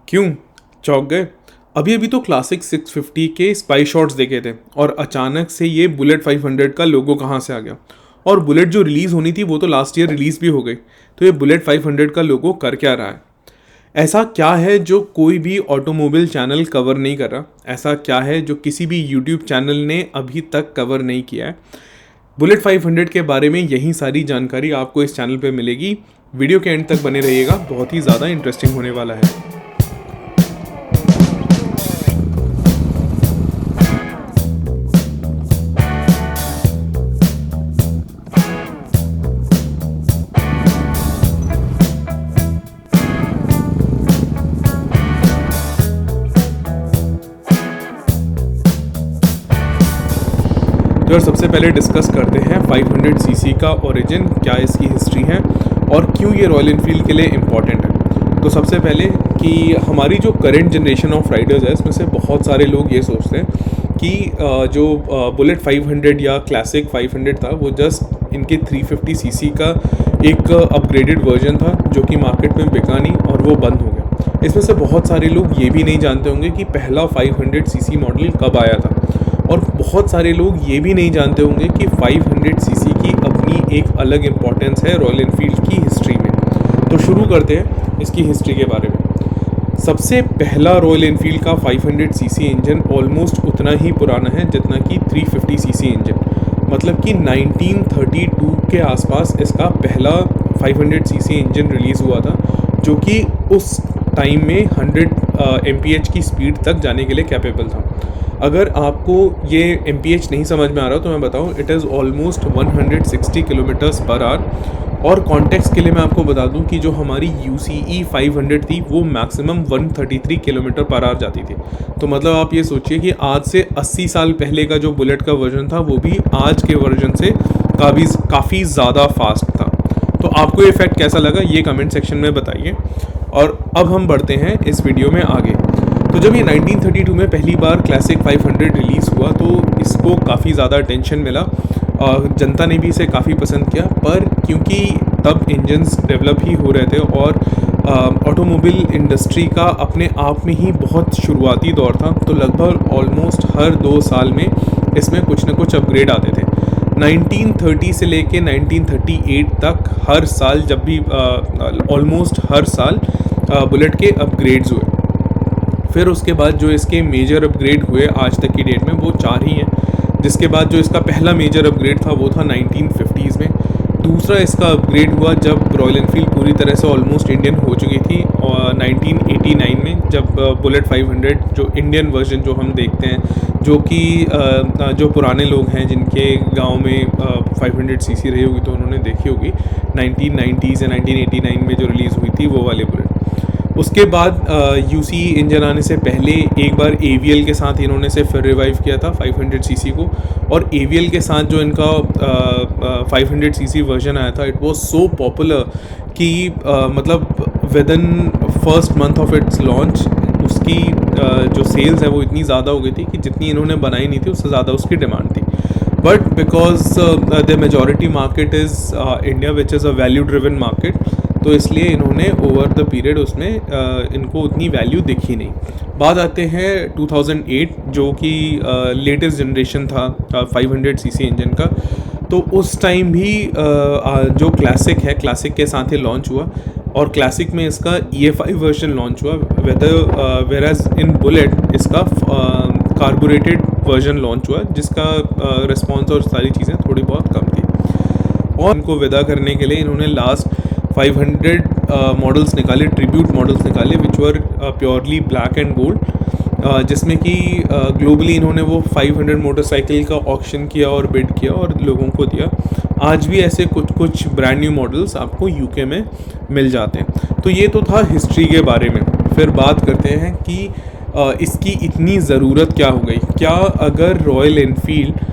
क्यों चौंक गए? अभी अभी तो क्लासिक 650 के स्पाई शॉट्स देखे थे और अचानक से ये बुलेट 500 का लोगो कहाँ से आ गया। और बुलेट जो रिलीज़ होनी थी वो तो लास्ट ईयर रिलीज़ भी हो गई, तो ये बुलेट 500 का लोगो कर क्या रहा है? ऐसा क्या है जो कोई भी ऑटोमोबाइल चैनल कवर नहीं कर रहा? ऐसा क्या है जो किसी भी यूट्यूब चैनल ने अभी तक कवर नहीं किया है? बुलेट 500 के बारे में यही सारी जानकारी आपको इस चैनल पे मिलेगी। वीडियो के एंड तक बने रहिएगा, बहुत ही ज़्यादा इंटरेस्टिंग होने वाला है। तो यार सबसे पहले डिस्कस करते हैं 500 सीसी का ओरिजिन, क्या इसकी हिस्ट्री है और क्यों ये रॉयल एनफील्ड के लिए इम्पॉर्टेंट है। तो सबसे पहले कि हमारी जो करंट जनरेशन ऑफ राइडर्स है इसमें से बहुत सारे लोग ये सोचते हैं कि जो बुलेट 500 या क्लासिक 500 था वो जस्ट इनके 350 सीसी का एक अपग्रेडेड वर्जन था जो कि मार्केट में बिका नहीं और वो बंद हो गया। इसमें से बहुत सारे लोग ये भी नहीं जानते होंगे कि पहला 500 सीसी मॉडल कब आया था, और बहुत सारे लोग ये भी नहीं जानते होंगे कि 500 सीसी की अपनी एक अलग इम्पॉर्टेंस है रॉयल एनफील्ड की हिस्ट्री में। तो शुरू करते हैं इसकी हिस्ट्री के बारे में। सबसे पहला रॉयल एनफील्ड का 500 सीसी इंजन ऑलमोस्ट उतना ही पुराना है जितना कि 350 सीसी इंजन, मतलब कि 1932 के आसपास इसका पहला 500 सीसी इंजन रिलीज़ हुआ था, जो कि उस टाइम में 100 MPH की स्पीड तक जाने के लिए कैपेबल था। अगर आपको ये MPH नहीं समझ में आ रहा तो मैं बताऊँ, it is almost 160 kilometres per hour. और कॉन्टेक्स्ट के लिए मैं आपको बता दूं कि जो हमारी UCE 500 थी वो मैक्सिमम 133 किलोमीटर पर आवर जाती थी। तो मतलब आप ये सोचिए कि आज से 80 साल पहले का जो बुलेट का वर्जन था वो भी आज के वर्जन से काफ़ी ज़्यादा फास्ट था। तो आपको ये फैक्ट कैसा लगा ये कमेंट सेक्शन में बताइए। और अब हम बढ़ते हैं इस वीडियो में आगे। तो जब ये 1932 में पहली बार क्लासिक 500 रिलीज़ हुआ तो इसको काफ़ी ज़्यादा अटेंशन मिला, जनता ने भी इसे काफ़ी पसंद किया। पर क्योंकि तब इंजन्स डेवलप ही हो रहे थे और ऑटोमोबाइल इंडस्ट्री का अपने आप में ही बहुत शुरुआती दौर था, तो लगभग ऑलमोस्ट हर 2 साल में इसमें कुछ न कुछ अपग्रेड आते थे। 1930 से लेके 1938 तक हर साल जब भी ऑलमोस्ट हर साल बुलेट के अपग्रेड्स हुए। फिर उसके बाद जो इसके मेजर अपग्रेड हुए आज तक की डेट में वो 4 ही हैं, जिसके बाद जो इसका पहला मेजर अपग्रेड था वो था 1950s में। दूसरा इसका अपग्रेड हुआ जब रॉयल एनफील्ड पूरी तरह से ऑलमोस्ट इंडियन हो चुकी थी, और 1989 में जब बुलेट 500 जो इंडियन वर्जन जो हम देखते हैं, जो कि जो पुराने लोग हैं जिनके गांव में 500 सीसी रही होगी तो उन्होंने देखी होगी 1990s या 1989 में जो रिलीज़ हुई थी वो वाले बुलेट। उसके बाद UCE इंजन आने से पहले एक बार AVL के साथ इन्होंने से फिर रिवाइव किया था 500 सीसी को, और AVL के साथ जो इनका 500 सीसी वर्जन आया था इट वाज सो पॉपुलर कि मतलब with in first month of its launch उसकी जो सेल्स है वो इतनी ज़्यादा हो गई थी कि जितनी इन्होंने बनाई नहीं थी उससे ज़्यादा उसकी डिमांड थी। But because the majority market is India which is a value driven market, तो इसलिए इन्होंने ओवर द पीरियड उसमें इनको उतनी वैल्यू दिखी नहीं। बात आते हैं 2008 जो कि लेटेस्ट जनरेशन था 500 सीसी इंजन का। तो उस टाइम भी जो क्लासिक है, क्लासिक के साथ ही लॉन्च हुआ, और क्लासिक में इसका EFI वर्जन लॉन्च हुआ, वेराज इन बुलेट इसका कार्बोरेटेड वर्जन लॉन्च हुआ, जिसका रिस्पॉन्स और सारी चीज़ें थोड़ी बहुत कम थी। और इनको विदा करने के लिए इन्होंने लास्ट 500 मॉडल्स निकाले, ट्रिब्यूट मॉडल्स निकाले विच वर प्योरली ब्लैक एंड गोल्ड, जिसमें कि ग्लोबली इन्होंने वो 500 मोटरसाइकिल का ऑक्शन किया और बिड किया और लोगों को दिया। आज भी ऐसे कुछ ब्रांड न्यू मॉडल्स आपको UK में मिल जाते हैं। तो ये तो था हिस्ट्री के बारे में। फिर बात करते हैं कि इसकी इतनी ज़रूरत क्या हो गई। क्या अगर रॉयल एनफील्ड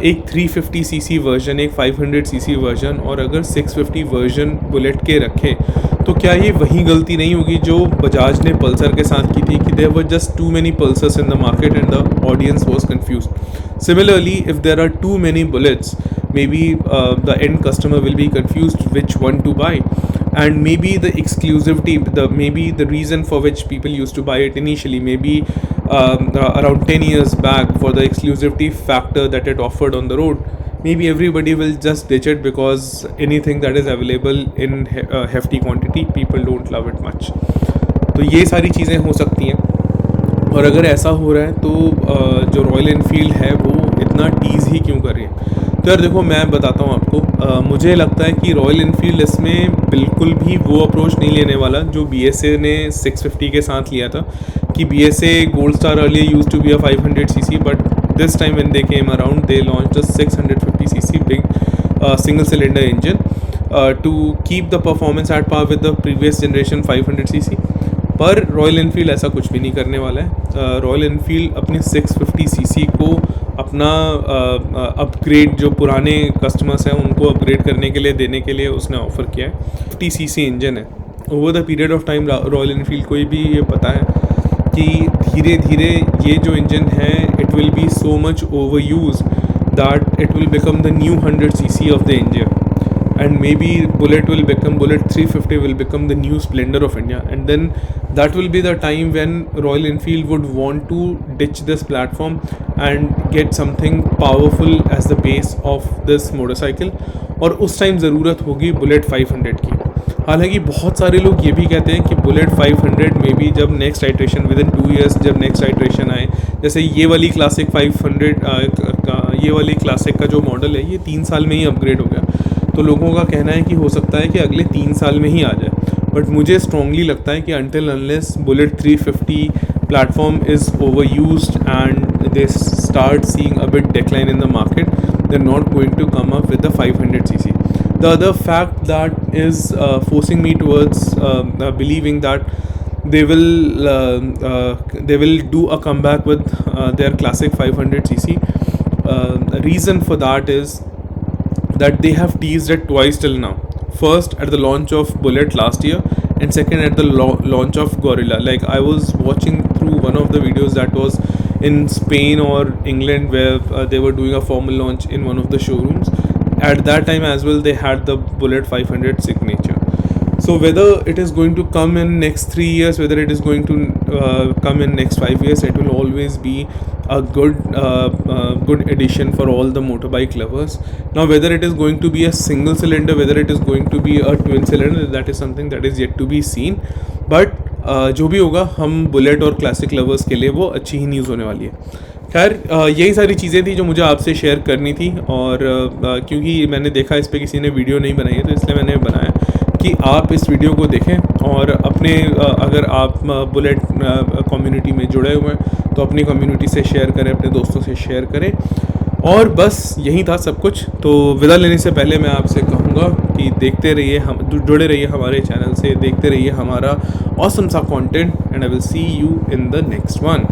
एक 350 सीसी वर्जन, एक 500 सीसी वर्जन और अगर 650 वर्जन बुलेट के रखे तो क्या ये वही गलती नहीं होगी जो बजाज ने पल्सर के साथ की थी कि there were just too many Pulsars in the market and the audience was confused. Similarly if there are too many Bullets, maybe the end customer will be confused which one to buy. and maybe the exclusivity, maybe the reason for which people used to buy it initially, maybe around 10 years back, for the exclusivity factor that it offered on the road, maybe everybody will just ditch it because anything that is available in hefty quantity, people don't love it much. तो ये सारी चीज़ें हो सकती हैं। और अगर ऐसा हो रहा है तो जो रॉयल एनफील्ड है वो इतना टीज़ ही क्यों कर रही है? तो यार देखो, मैं बताता हूँ आपको, मुझे लगता है कि रॉयल एनफील्ड इसमें बिल्कुल भी वो अप्रोच नहीं लेने वाला जो BSA ने 650 के साथ लिया था, कि BSA gold star earlier used to be a 500cc, but this time when they came around, they launched a 650cc big single cylinder engine to keep the performance at par with the previous generation 500cc. पर royal Enfield ऐसा कुछ भी नहीं करने वाला है। Royal Enfield अपने 650cc को अपना अपग्रेड, जो पुराने कस्टमर्स हैं उनको अपग्रेड करने के लिए, देने के लिए उसने ऑफ़र किया है। 50cc इंजन है। Over the period of time royal Enfield को भी ये पता है कि धीरे धीरे ये जो इंजन है, it will be so much over use that it will become the new 100cc of the India, and maybe Bullet 350 will become the new Splendor of India, and then that will be the time when Royal Enfield would want to ditch this platform and get something powerful as the base of this motorcycle, और उस time ज़रूरत होगी bullet 500 की। हालांकि बहुत सारे लोग ये भी कहते हैं कि बुलेट 500 में भी जब next iteration with in 2 years, जब नेक्स्ट आइट्रेशन आए, जैसे ये वाली क्लासिक 500 ये वाली क्लासिक का जो मॉडल है ये 3 साल में ही अपग्रेड हो गया, तो लोगों का कहना है कि हो सकता है कि अगले 3 साल में ही आ जाए। बट मुझे स्ट्रांगली लगता है कि until unless bullet 350 platform is overused and they start seeing a bit decline in the market, they're not going to come up with the 500cc. The other fact that is forcing me towards believing that they will do a comeback with their classic 500cc. The reason for that is that they have teased it twice till now. First at the launch of Bullet last year, and second at the launch of Gorilla. Like, I was watching through one of the videos that was in Spain or England, where they were doing a formal launch in one of the showrooms. At that time as well, they had the Bullet 500 signature. So whether it is going to come in next 3 years, whether it is going to come in next 5 years, it will always be a good addition for all the motorbike lovers. Now whether it is going to be a single cylinder, whether it is going to be a twin cylinder, that is something that is yet to be seen. But जो भी होगा, हम bullet और classic lovers के लिए वो अच्छी ही news होने वाली है। खैर, यही सारी चीज़ें थी जो मुझे आपसे शेयर करनी थी, और क्योंकि मैंने देखा इस पर किसी ने वीडियो नहीं बनाई है, तो इसलिए मैंने बनाया कि आप इस वीडियो को देखें, और अपने अगर आप बुलेट कम्युनिटी में जुड़े हुए हैं तो अपनी कम्युनिटी से शेयर करें, अपने दोस्तों से शेयर करें। और बस यही था सब कुछ। तो विदा लेने से पहले मैं आपसे कहूँगा कि देखते रहिए, हम जुड़े रहिए हमारे चैनल से, देखते रहिए हमारा ऑसम सा content, and I will see you in the next one.